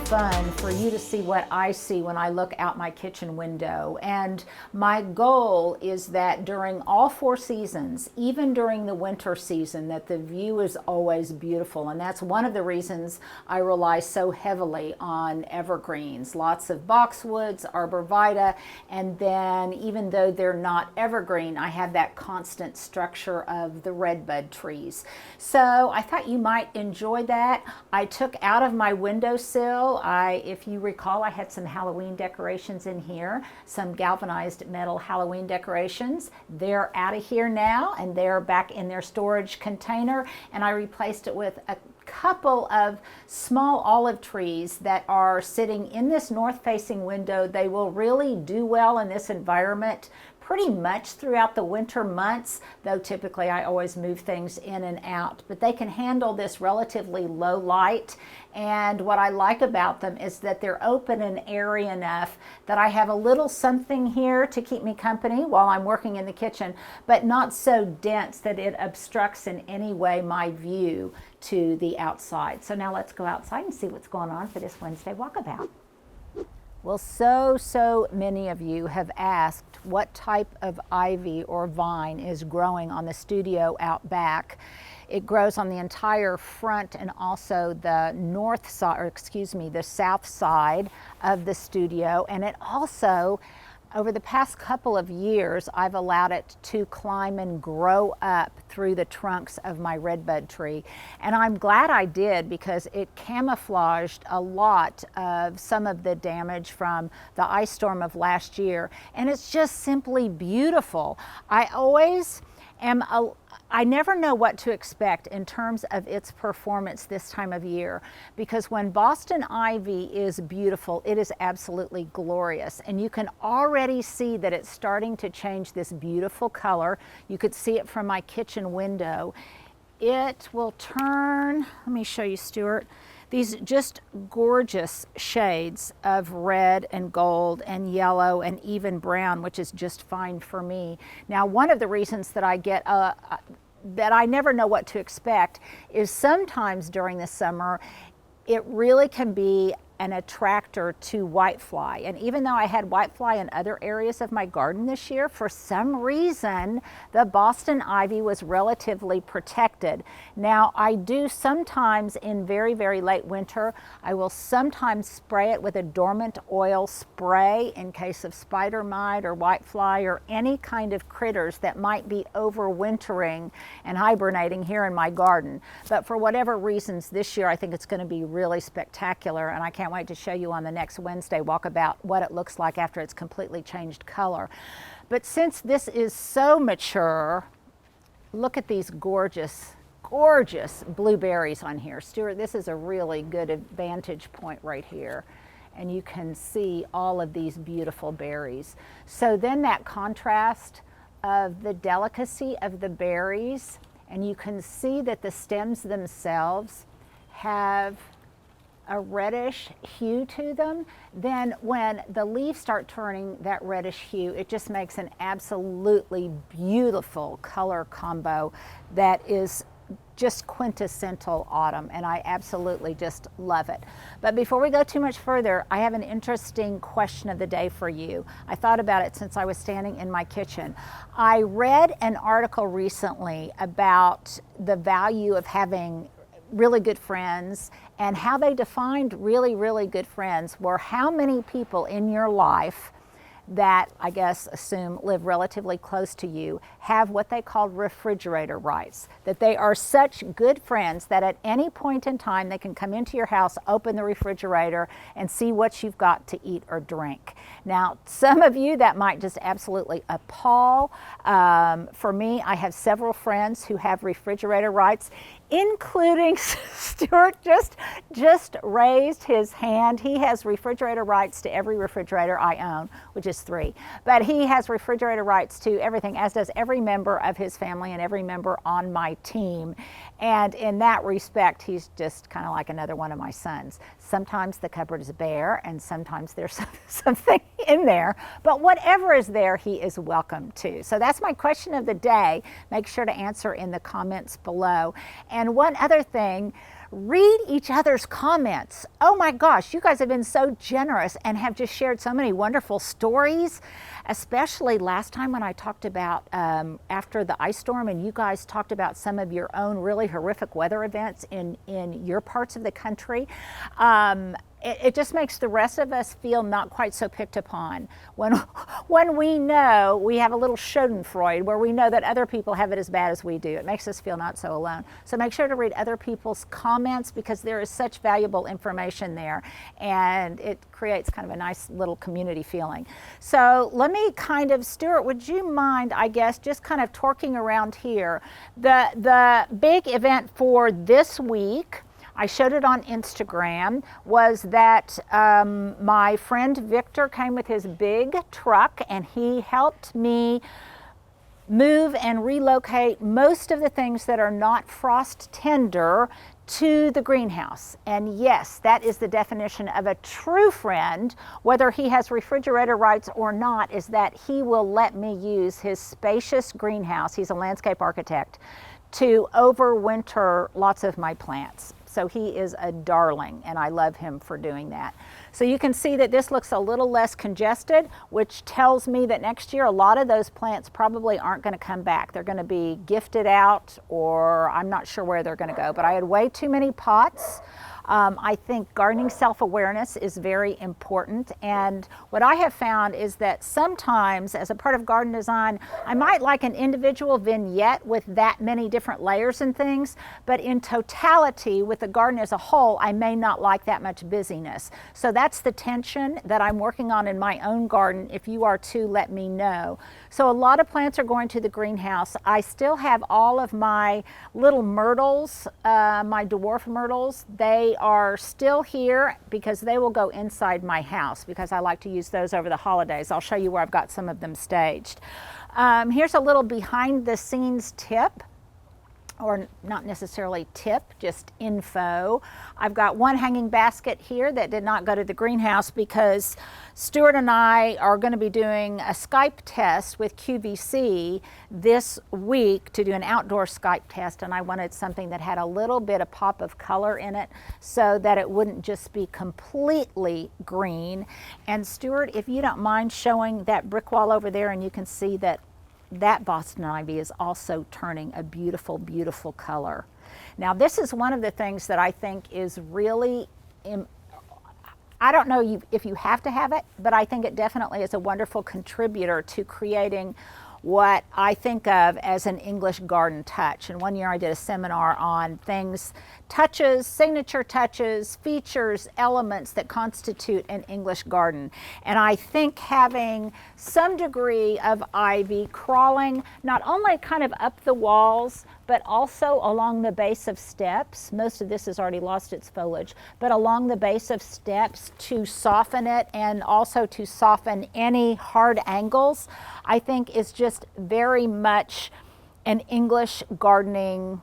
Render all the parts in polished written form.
fun for you to see what I see when I look out my kitchen window. And my goal is that during all 4 seasons, even during the winter season, that the view is always beautiful. And that's one of the reasons I rely so heavily on evergreens, lots of boxwoods, arborvitae, and then even though they're not evergreen, I have that constant structure of the redbud trees. So I thought you might enjoy that. I took out of my windowsill, if you recall, I had some Halloween decorations in here, some galvanized metal Halloween decorations. They're out of here now and they're back in their storage container, and I replaced it with a couple of small olive trees that are sitting in this north-facing window. They will really do well in this environment pretty much throughout the winter months, though typically I always move things in and out, but they can handle this relatively low light. And what I like about them is that they're open and airy enough that I have a little something here to keep me company while I'm working in the kitchen, but not so dense that it obstructs in any way my view to the outside. So now let's go outside and see what's going on for this Wednesday walkabout. Well, so many of you have asked what type of ivy or vine is growing on the studio out back. It grows on the entire front and also the north side, or excuse me, the south side of the studio. And it also, over the past couple of years, I've allowed it to climb and grow up through the trunks of my redbud tree. And I'm glad I did, because it camouflaged a lot of some of the damage from the ice storm of last year. And it's just simply beautiful. I never know what to expect in terms of its performance this time of year, because when Boston ivy is beautiful, it is absolutely glorious. And you can already see that it's starting to change this beautiful color. You could see it from my kitchen window. It will turn, let me show you, Stuart, these just gorgeous shades of red and gold and yellow and even brown, which is just fine for me. Now, one of the reasons that I get that I never know what to expect is sometimes during the summer, it really can be an attractor to whitefly. And even though I had whitefly in other areas of my garden this year, for some reason, the Boston ivy was relatively protected. Now, I do sometimes in very late winter, I will sometimes spray it with a dormant oil spray in case of spider mite or whitefly or any kind of critters that might be overwintering and hibernating here in my garden. But for whatever reasons this year, I think it's going to be really spectacular, and I can't wait to show you on the next Wednesday walkabout what it looks like after it's completely changed color. But since this is so mature, look at these gorgeous blueberries on here. Stuart, this is a really good vantage point right here. And you can see all of these beautiful berries. So then that contrast of the delicacy of the berries, and you can see that the stems themselves have a reddish hue to them. Then when the leaves start turning that reddish hue, it just makes an absolutely beautiful color combo that is just quintessential autumn, and I absolutely just love it. But before we go too much further, I have an interesting question of the day for you. I thought about it since I was standing in my kitchen. I read an article recently about the value of having really good friends, and how they defined really good friends were how many people in your life that I guess assume live relatively close to you have what they called refrigerator rights, that they are such good friends that at any point in time they can come into your house, open the refrigerator, and see what you've got to eat or drink. Now, some of you that might just absolutely appall. For me, I have several friends who have refrigerator rights, including Stuart just raised his hand. He has refrigerator rights to every refrigerator I own, which is 3. But he has refrigerator rights to everything, as does every member of his family and every member on my team. And in that respect, he's just kind of like another one of my sons. Sometimes the cupboard is bare, and sometimes there's something in there. But whatever is there, he is welcome to. So that's my question of the day. Make sure to answer in the comments below. And one other thing, read each other's comments. Oh my gosh, you guys have been so generous and have just shared so many wonderful stories, especially last time when I talked about after the ice storm, and you guys talked about some of your own really horrific weather events in your parts of the country. It just makes the rest of us feel not quite so picked upon when we know we have a little schadenfreude, where we know that other people have it as bad as we do. It makes us feel not so alone. So make sure to read other people's comments, because there is such valuable information there, and it creates kind of a nice little community feeling. So let me kind of, Stuart, would you mind, I guess, just kind of torquing around here. The big event for this week, I showed it on Instagram, was that my friend Victor came with his big truck and he helped me move and relocate most of the things that are not frost tender to the greenhouse. And yes, that is the definition of a true friend, whether he has refrigerator rights or not, is that he will let me use his spacious greenhouse, he's a landscape architect, to overwinter lots of my plants. So he is a darling, and I love him for doing that. So you can see that this looks a little less congested, which tells me that next year a lot of those plants probably aren't going to come back. They're going to be gifted out, or I'm not sure where they're going to go. But I had way too many pots. I think gardening self-awareness is very important, and what I have found is that sometimes as a part of garden design, I might like an individual vignette with that many different layers and things, but in totality with the garden as a whole, I may not like that much busyness. So that's the tension that I'm working on in my own garden. If you are too, let me know. So a lot of plants are going to the greenhouse. I still have all of my little myrtles, my dwarf myrtles. They are still here because they will go inside my house, because I like to use those over the holidays. I'll show you where I've got some of them staged. Here's a little behind the scenes tip, or not necessarily tip, just info. I've got one hanging basket here that did not go to the greenhouse because Stuart and I are going to be doing a Skype test with QVC this week to do an outdoor Skype test, and I wanted something that had a little bit of pop of color in it so that it wouldn't just be completely green. And Stuart, if you don't mind showing that brick wall over there, and you can see that Boston ivy is also turning a beautiful, beautiful color. Now, this is one of the things that I think is really, I don't know if you have to have it, but I think it definitely is a wonderful contributor to creating what I think of as an English garden touch. And one year I did a seminar on things, touches, signature touches, features, elements that constitute an English garden. And I think having some degree of ivy crawling not only kind of up the walls, but also along the base of steps. Most of this has already lost its foliage, but along the base of steps to soften it, and also to soften any hard angles, I think is just very much an English gardening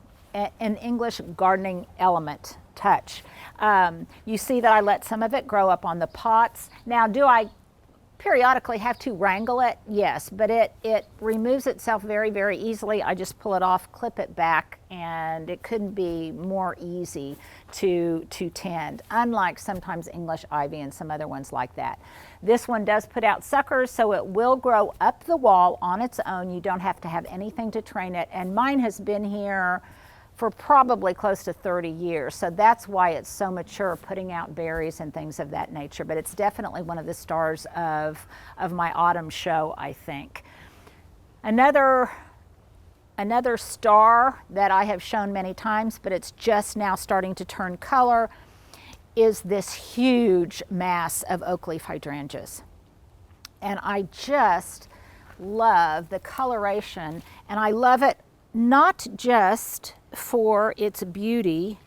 element touch. You see that I let some of it grow up on the pots. Now, do I periodically have to wrangle it? Yes, but it removes itself very, very easily. I just pull it off, clip it back, and it couldn't be more easy to tend, unlike sometimes English ivy and some other ones like that. This one does put out suckers, so it will grow up the wall on its own. You don't have to have anything to train it, and mine has been here for probably close to 30 years. So that's why it's so mature, putting out berries and things of that nature. But it's definitely one of the stars of my autumn show, I think. Another star that I have shown many times, but it's just now starting to turn color, is this huge mass of oak leaf hydrangeas. And I just love the coloration, and I love it not just for its beauty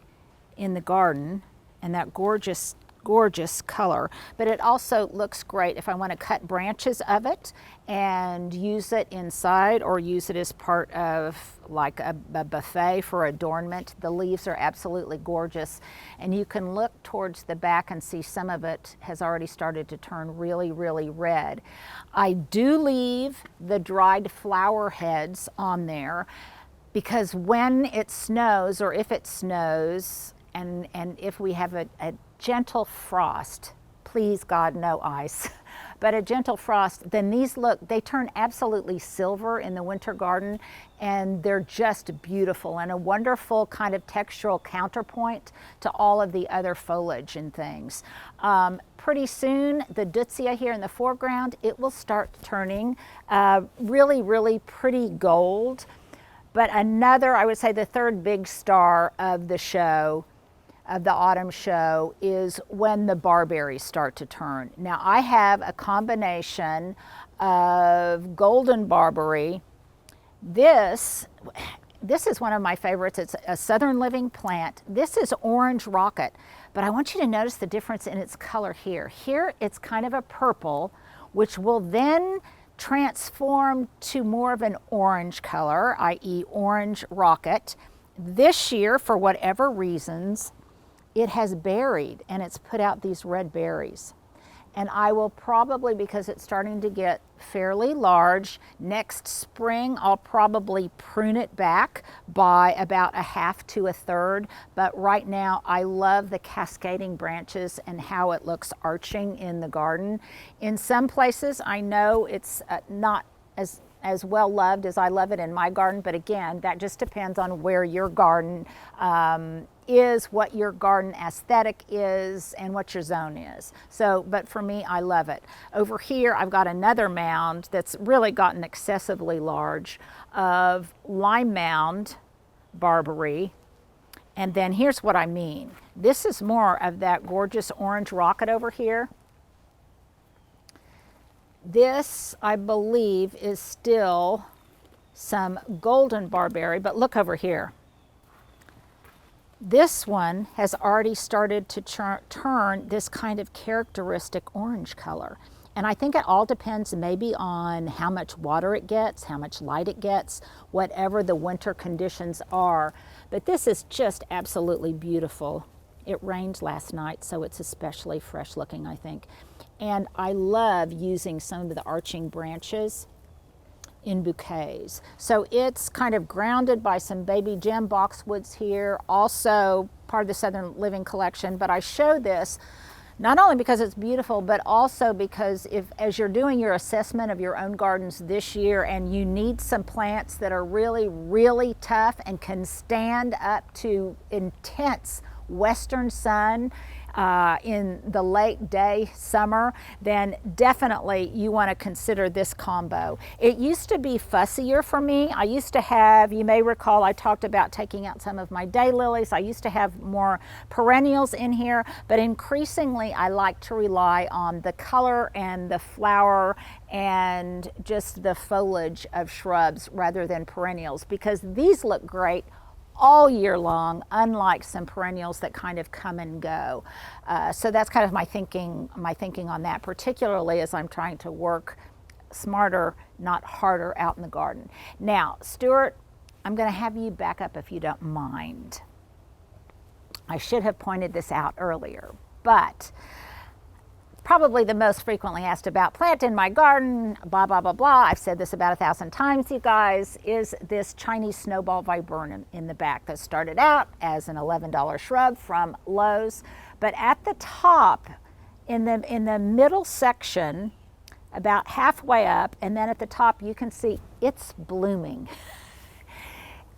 in the garden and that gorgeous, gorgeous color, but it also looks great if I want to cut branches of it and use it inside, or use it as part of like a buffet for adornment. The leaves are absolutely gorgeous, and you can look towards the back and see some of it has already started to turn really, really red. I do leave the dried flower heads on there, because when it snows, or if it snows, and if we have a gentle frost, please God, no ice, but a gentle frost, then these they turn absolutely silver in the winter garden, and they're just beautiful and a wonderful kind of textural counterpoint to all of the other foliage and things. Pretty soon, the Deutzia here in the foreground, it will start turning really, really pretty gold. But another, I would say the third big star of the show, of the autumn show, is when the barberries start to turn. Now I have a combination of golden barberry. This is one of my favorites. It's a southern living plant. This is orange rocket, but I want you to notice the difference in its color here. Here it's kind of a purple, which will then transform to more of an orange color, i.e. orange rocket. This year, for whatever reasons, it has berried and it's put out these red berries. And I will probably, because it's starting to get fairly large, next spring I'll probably prune it back by about a half to a third. But right now I love the cascading branches and how it looks arching in the garden. In some places I know it's not as well loved as I love it in my garden, but again, that just depends on where your garden is, what your garden aesthetic is, and what your zone is. So, but for me, I love it. Over here, I've got another mound that's really gotten excessively large of lime mound barberry. And then here's what I mean. This is more of that gorgeous orange rocket over here. This, I believe, is still some golden barberry, but look over here. This one has already started to turn this kind of characteristic orange color. And I think it all depends maybe on how much water it gets, how much light it gets, whatever the winter conditions are. But this is just absolutely beautiful. It rained last night, so it's especially fresh looking, I think. And I love using some of the arching branches in bouquets. So it's kind of grounded by some baby gem boxwoods here, also part of the Southern Living collection. But I show this not only because it's beautiful, but also because as you're doing your assessment of your own gardens this year and you need some plants that are really, really tough and can stand up to intense western sun in the late day summer, then definitely you want to consider this combo. It used to be fussier for me. I used to have, you may recall, I talked about taking out some of my daylilies. I used to have more perennials in here, but increasingly I like to rely on the color and the flower and just the foliage of shrubs rather than perennials, because these look great all year long, unlike some perennials that kind of come and go. So that's kind of my thinking on that, particularly as I'm trying to work smarter, not harder out in the garden. Now, Stuart, I'm going to have you back up if you don't mind. I should have pointed this out earlier, but probably the most frequently asked about plant in my garden, blah, blah, blah, blah. I've said this about 1,000 times, you guys, is this Chinese snowball viburnum in the back that started out as an $11 shrub from Lowe's. But at the top, in the middle section, about halfway up, and then at the top, you can see it's blooming.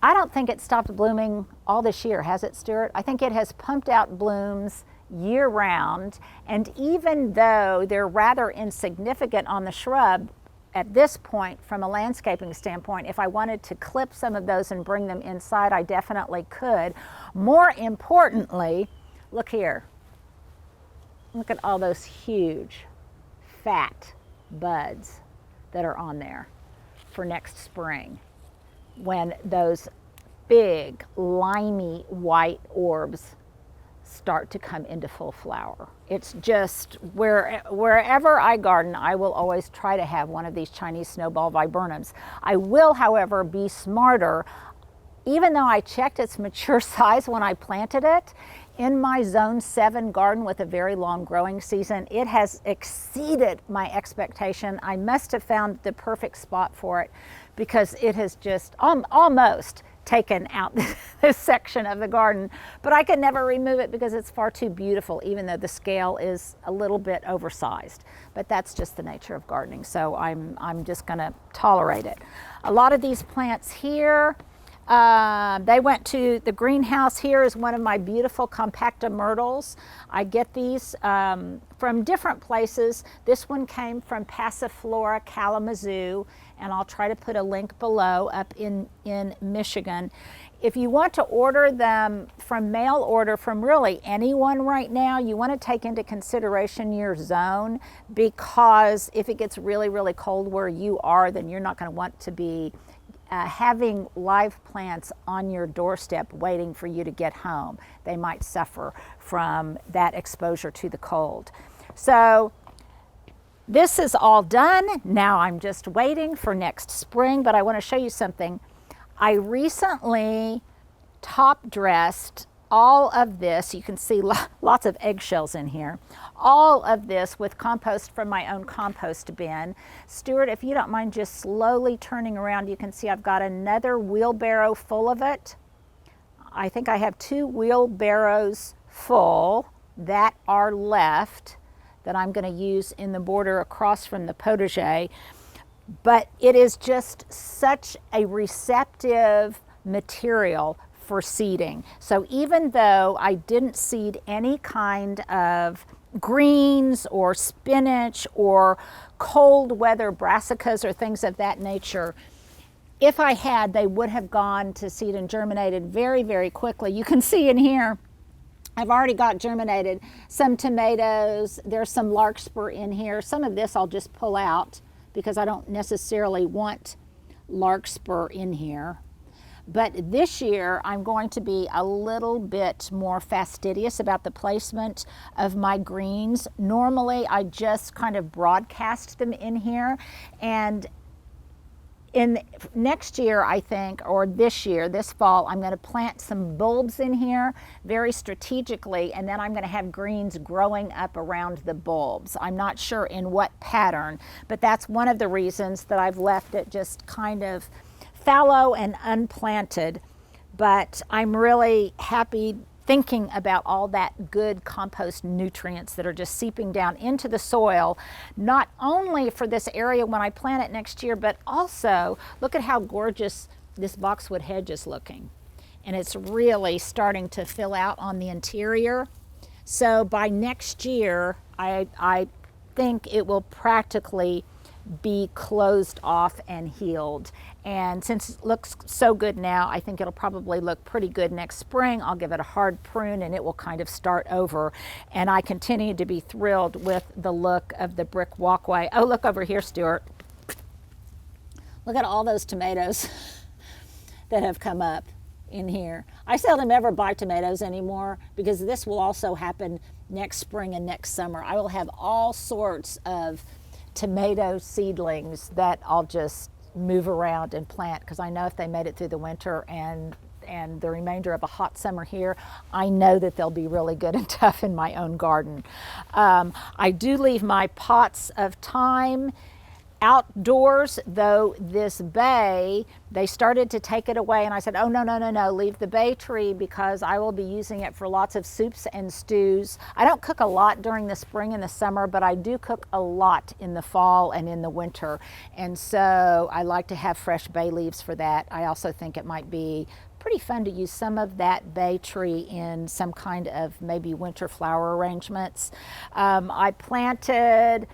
I don't think it stopped blooming all this year, has it, Stuart? I think it has pumped out blooms year-round, and even though they're rather insignificant on the shrub at this point from a landscaping standpoint, if I wanted to clip some of those and bring them inside, I definitely could. More importantly, look here. Look at all those huge, fat buds that are on there for next spring, when those big, limey white orbs start to come into full flower. It's just wherever I garden, I will always try to have one of these Chinese snowball viburnums. I will, however, be smarter. Even though I checked its mature size when I planted it, in my zone 7 garden with a very long growing season, it has exceeded my expectation. I must have found the perfect spot for it, because it has just almost taken out this section of the garden, but I could never remove it because it's far too beautiful, even though the scale is a little bit oversized. But that's just the nature of gardening, so I'm just gonna tolerate it. A lot of these plants here, they went to the greenhouse. Here is one of my beautiful compacta myrtles. I get these from different places. This one came from Passiflora, Kalamazoo, and I'll try to put a link below, up in Michigan. If you want to order them from mail order from really anyone right now, you want to take into consideration your zone, because if it gets really, really cold where you are, then you're not going to want to be having live plants on your doorstep waiting for you to get home. They might suffer from that exposure to the cold. So this is all done. Now I'm just waiting for next spring, but I want to show you something. I recently top dressed all of this. You can see lots of eggshells in here. All of this with compost from my own compost bin. Stuart, if you don't mind just slowly turning around, you can see I've got another wheelbarrow full of it. I think I have 2 wheelbarrows full that are left that I'm going to use in the border across from the potager. But it is just such a receptive material for seeding. So even though I didn't seed any kind of greens or spinach or cold weather brassicas or things of that nature, if I had, they would have gone to seed and germinated very, very quickly. You can see in here, I've already got germinated some tomatoes. There's some larkspur in here. Some of this I'll just pull out because I don't necessarily want larkspur in here. But this year, I'm going to be a little bit more fastidious about the placement of my greens. Normally, I just kind of broadcast them in here. And in next year, I think, or this year, this fall, I'm going to plant some bulbs in here very strategically, and then I'm going to have greens growing up around the bulbs. I'm not sure in what pattern, but that's one of the reasons that I've left it just kind of fallow and unplanted. But I'm really happy thinking about all that good compost nutrients that are just seeping down into the soil, not only for this area when I plant it next year, but also look at how gorgeous this boxwood hedge is looking. And it's really starting to fill out on the interior. So by next year, I think it will practically be closed off and healed. And since it looks so good now, I think it'll probably look pretty good next spring. I'll give it a hard prune and it will kind of start over. And I continue to be thrilled with the look of the brick walkway. Oh, look over here, Stuart. Look at all those tomatoes that have come up in here. I seldom ever buy tomatoes anymore because this will also happen next spring and next summer. I will have all sorts of tomato seedlings that I'll just move around and plant, because I know if they made it through the winter and the remainder of a hot summer here, I know that they'll be really good and tough in my own garden. I do leave my pots of thyme outdoors, though this bay, they started to take it away, and I said, oh, no, leave the bay tree because I will be using it for lots of soups and stews. I don't cook a lot during the spring and the summer, but I do cook a lot in the fall and in the winter, and so I like to have fresh bay leaves for that. I also think it might be pretty fun to use some of that bay tree in some kind of maybe winter flower arrangements. I planted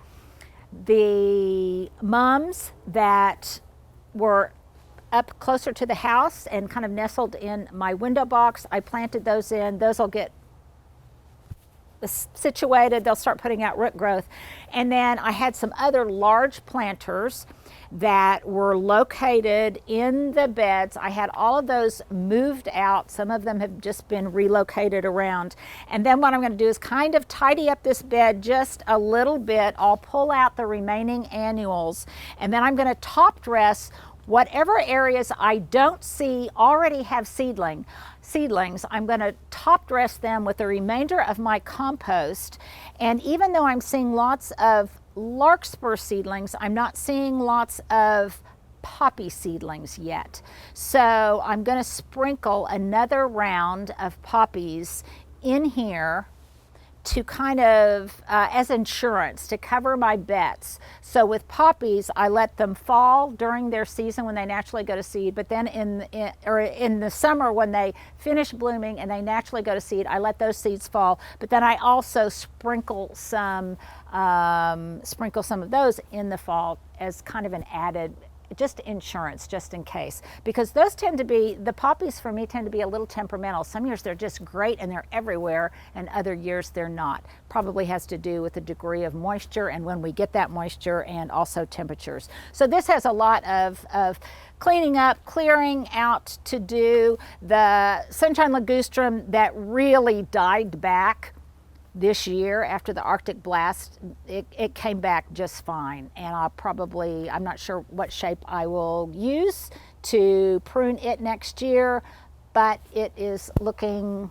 the mums that were up closer to the house and kind of nestled in my window box. I planted those in. Those will get situated. They'll start putting out root growth. And then I had some other large planters that were located in the beds. I had all of those moved out. Some of them have just been relocated around. And then what I'm going to do is kind of tidy up this bed just a little bit. I'll pull out the remaining annuals, and then I'm going to top dress whatever areas I don't see already have seedlings. I'm going to top dress them with the remainder of my compost. And even though I'm seeing lots of larkspur seedlings, I'm not seeing lots of poppy seedlings yet. So I'm going to sprinkle another round of poppies in here to kind of, as insurance, to cover my bets. So with poppies, I let them fall during their season when they naturally go to seed, but then in the summer when they finish blooming and they naturally go to seed, I let those seeds fall, but then I also sprinkle some of those in the fall as kind of an added, just insurance, just in case, because those tend to be, the poppies for me tend to be a little temperamental. Some years they're just great and they're everywhere, and other years they're not. Probably has to do with the degree of moisture and when we get that moisture, and also temperatures. So this has a lot of cleaning up, clearing out to do. The sunshine ligustrum that really died back this year after the Arctic blast, it came back just fine, and I'm not sure what shape I will use to prune it next year, but it's looking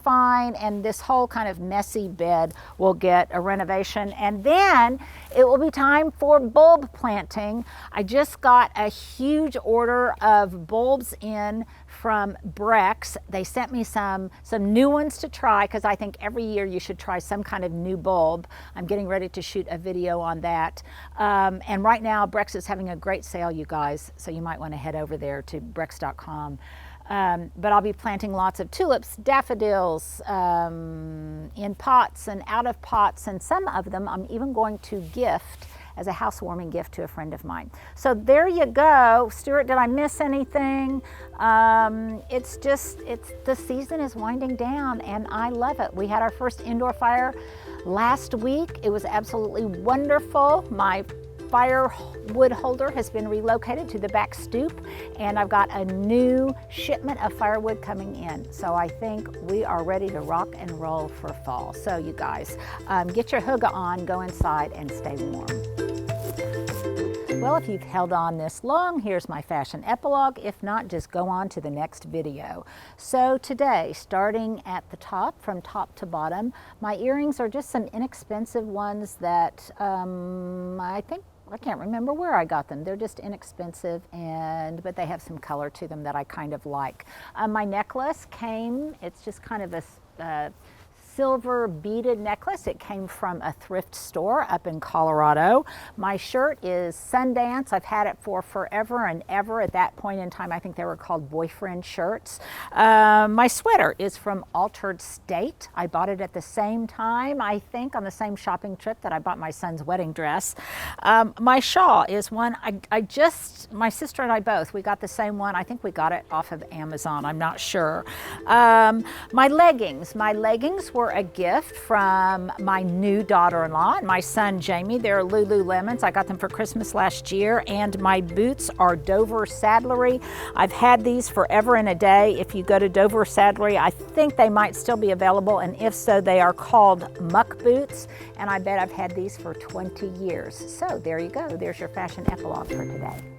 fine, and this whole kind of messy bed will get a renovation, and then it will be time for bulb planting. I just got a huge order of bulbs in from Brex. They sent me some new ones to try, because I think every year you should try some kind of new bulb. I'm getting ready to shoot a video on that. And right now Brex is having a great sale, you guys, so you might want to head over there to brex.com. But I'll be planting lots of tulips, daffodils, in pots and out of pots, and some of them I'm even going to gift as a housewarming gift to a friend of mine. So there you go. Stuart, did I miss anything? The season is winding down, and I love it. We had our first indoor fire last week. It was absolutely wonderful. My firewood holder has been relocated to the back stoop, and I've got a new shipment of firewood coming in. So I think we are ready to rock and roll for fall. So you guys, get your hygge on, go inside, and stay warm. Well, if you've held on this long, here's my fashion epilogue. If not, just go on to the next video. So today, starting at the top, from top to bottom, my earrings are just some inexpensive ones that I can't remember where I got them. They're just inexpensive, but they have some color to them that I kind of like. My necklace it's just kind of a silver beaded necklace. It came from a thrift store up in Colorado. My shirt is Sundance. I've had it for forever and ever. At that point in time, I think they were called boyfriend shirts. My sweater is from Altered State. I bought it at the same time, I think, on the same shopping trip that I bought my son's wedding dress. My shawl is one my sister and I both, we got the same one. I think we got it off of Amazon. I'm not sure. My leggings were a gift from my new daughter-in-law and my son Jamie. They're Lululemons. I got them for Christmas last year. And my boots are Dover Saddlery. I've had these forever and a day. If you go to Dover Saddlery, I think they might still be available, and if so, they are called muck boots, and I bet I've had these for 20 years. So there you go. There's your fashion epilogue for today.